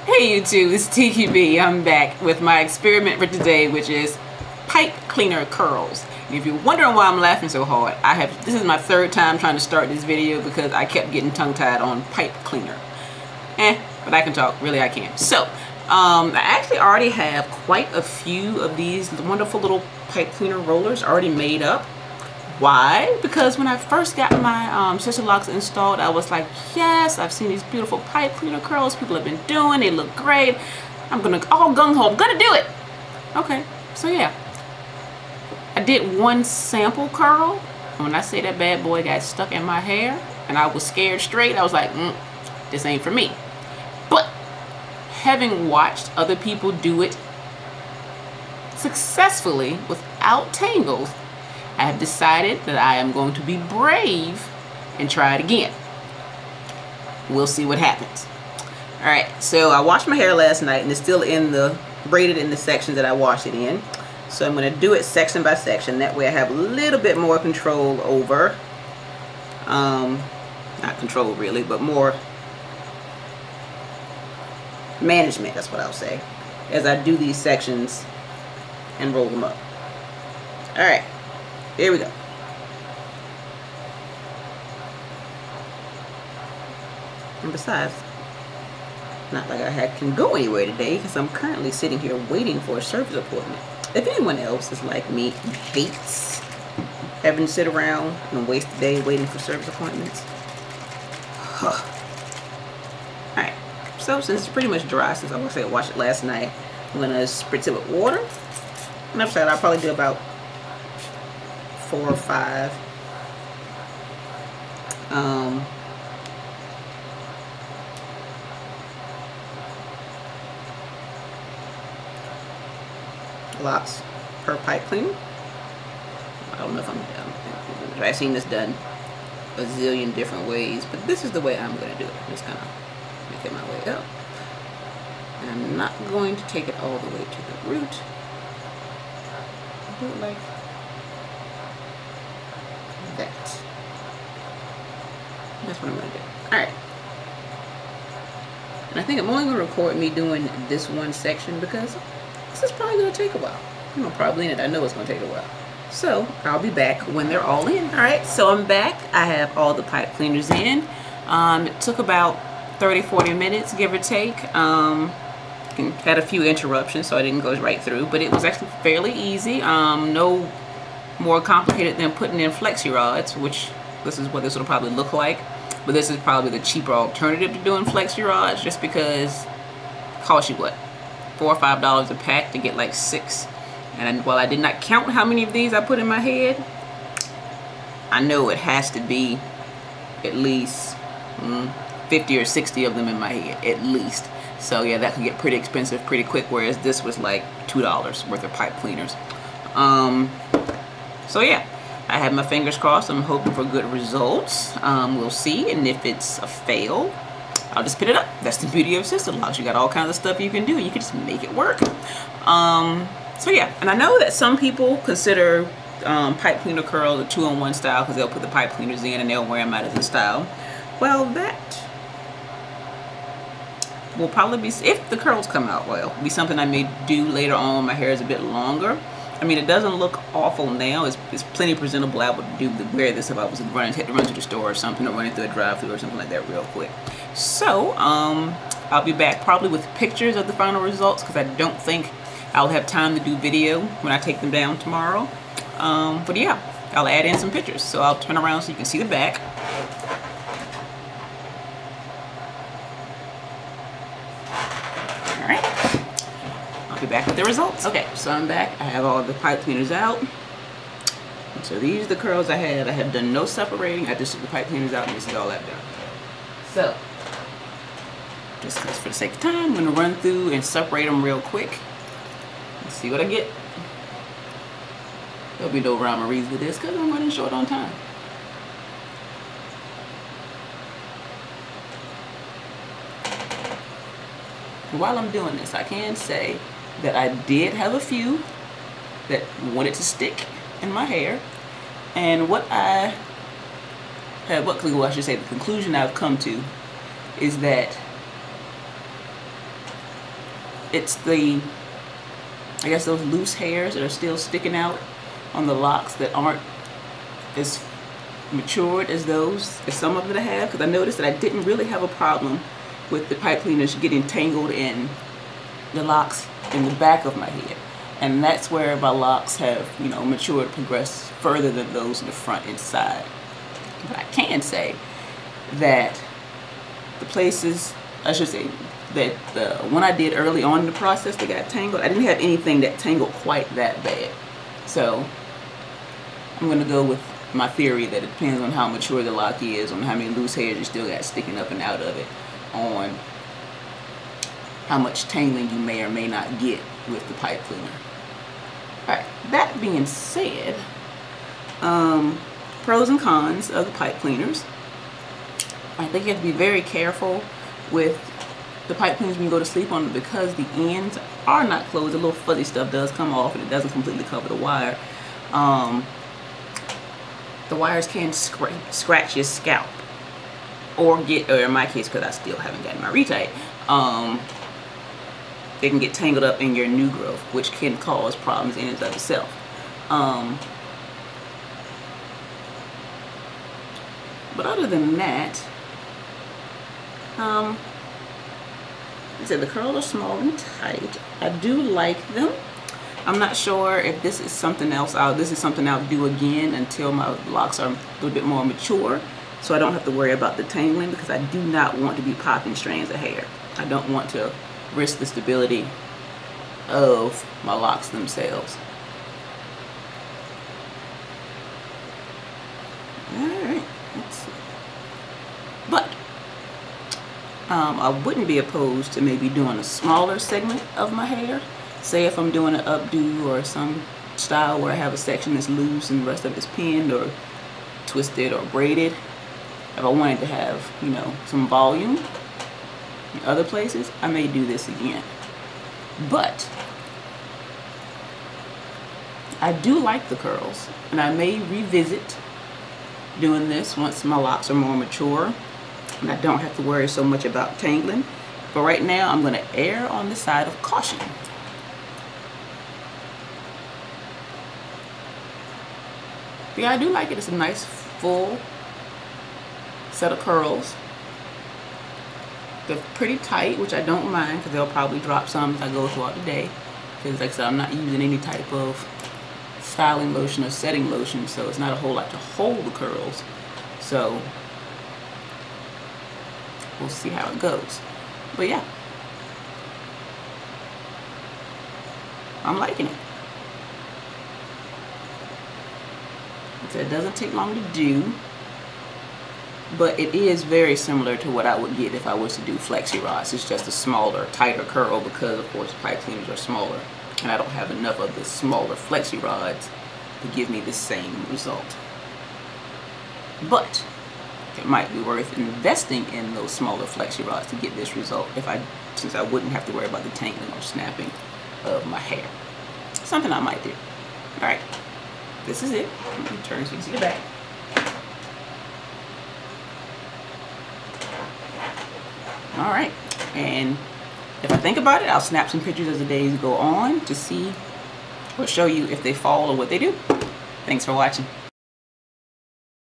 Hey YouTube, it's TQB. I'm back with my experiment for today, which is pipe cleaner curls. And if you're wondering why I'm laughing so hard, this is my third time trying to start this video because I kept getting tongue-tied on pipe cleaner. But I can talk, really I can. So, I actually already have quite a few of these wonderful little pipe cleaner rollers already made up. Why? Because when I first got my Sisterlocks installed, I was like, yes, I've seen these beautiful pipe cleaner curls people have been doing. They look great. I'm gonna, all gung-ho, I'm gonna do it. Okay, so yeah. I did one sample curl. And when I say that bad boy got stuck in my hair and I was scared straight, I was like, this ain't for me. But having watched other people do it successfully without tangles, I have decided that I am going to be brave and try it again. We'll see what happens. Alright, so I washed my hair last night and it's still braided in the section that I washed it in. So I'm going to do it section by section. That way I have a little bit more control over, not control really, but more management, that's what I'll say, as I do these sections and roll them up. Alright. Here we go. And besides, not like I can go anywhere today because I'm currently sitting here waiting for a service appointment. If anyone else is like me and hates having to sit around and waste the day waiting for service appointments. Alright, so since it's pretty much dry, since I washed it last night, I'm going to spritz it with water. And after that, I'll probably do about 4 or 5 lots per pipe cleaner. I don't know if I'm done. I've seen this done a zillion different ways, but this is the way I'm going to do it. Just kind of make it my way up. And I'm not going to take it all the way to the root. Do it like that. That's what I'm going to do. Alright. And I think I'm only going to record me doing this one section because this is probably going to take a while. You know, probably in it. I know it's going to take a while. So, I'll be back when they're all in. Alright, so I'm back. I have all the pipe cleaners in. It took about 30-40 minutes, give or take. Had a few interruptions, so I didn't go right through. But it was actually fairly easy. No more complicated than putting in flexi rods, which this is what this will probably look like, but this is probably the cheaper alternative to doing flexi rods, just because it costs you what, $4 or $5 a pack to get like 6. And while I did not count how many of these I put in my head, I know it has to be at least 50 or 60 of them in my head at least. So yeah, that can get pretty expensive pretty quick, whereas this was like $2 worth of pipe cleaners. So yeah, I have my fingers crossed. I'm hoping for good results. We'll see, and if it's a fail, I'll just spit it up. That's the beauty of Sisterlocks. You got all kinds of stuff you can do. You can just make it work. So yeah, and I know that some people consider pipe cleaner curls a 2-in-1 style because they'll put the pipe cleaners in and they'll wear them out as a style. Well, that will probably be, if the curls come out well, be something I may do later on when my hair is a bit longer. I mean, it doesn't look awful now. It's plenty presentable. I would wear this if I was run to the store or something, or running through a drive-thru or something like that real quick. So, I'll be back probably with pictures of the final results because I don't think I'll have time to do video when I take them down tomorrow. But yeah, I'll add in some pictures. So I'll turn around so you can see the back. Be back with the results. Okay, so I'm back. I have all the pipe cleaners out. And so these are the curls I have. I have done no separating. I just took the pipe cleaners out and this is all I've done. So, just for the sake of time, I'm going to run through and separate them real quick. Let's see what I get. There'll be no rhyme or reason with this because I'm running short on time. And while I'm doing this, I can say that I did have a few that wanted to stick in my hair, and what I should say, the conclusion I've come to is that it's the, I guess those loose hairs that are still sticking out on the locks that aren't as matured as some of them I have, because I noticed that I didn't really have a problem with the pipe cleaners getting tangled in the locks in the back of my head. And that's where my locks have, you know, matured, progressed further than those in the front and side. But I can say that the places, I should say, that the one I did early on in the process that got tangled, I didn't have anything that tangled quite that bad. So I'm going to go with my theory that it depends on how mature the lock is, on how many loose hairs you still got sticking up and out of it, on how much tangling you may or may not get with the pipe cleaner. Alright, that being said, pros and cons of the pipe cleaners. I think you have to be very careful with the pipe cleaners when you go to sleep on them, because the ends are not closed. The little fuzzy stuff does come off and it doesn't completely cover the wire. The wires can scratch your scalp, or in my case, because I still haven't gotten my retight, they can get tangled up in your new growth, which can cause problems in and of itself. But other than that, like I said, the curls are small and tight. I do like them. I'm not sure if this is something else. This is something I'll do again until my locks are a little bit more mature, so I don't have to worry about the tangling, because I do not want to be popping strands of hair. I don't want to risk the stability of my locks themselves. Alright, let's see. But I wouldn't be opposed to maybe doing a smaller segment of my hair. Say if I'm doing an updo or some style where I have a section that's loose and the rest of it's pinned or twisted or braided. If I wanted to have, you know, some volume in other places, I may do this again. But I do like the curls, and I may revisit doing this once my locks are more mature and I don't have to worry so much about tangling. But right now I'm going to err on the side of caution. But yeah, I do like it. It's a nice full set of curls. They're pretty tight, which I don't mind, because they'll probably drop some as I go throughout the day. Because like I said, I'm not using any type of styling lotion or setting lotion, so it's not a whole lot to hold the curls. So we'll see how it goes. But yeah, I'm liking it. It doesn't take long to do, but it is very similar to what I would get if I was to do flexi rods. It's just a smaller, tighter curl, because of course pipe cleaners are smaller, and I don't have enough of the smaller flexi rods to give me the same result. But it might be worth investing in those smaller flexi rods to get this result, since I wouldn't have to worry about the tangling or snapping of my hair. Something I might do. All right. This is it. Let me turn so you can see the back. Alright, and if I think about it, I'll snap some pictures as the days go on to see or show you if they fall or what they do. Thanks for watching.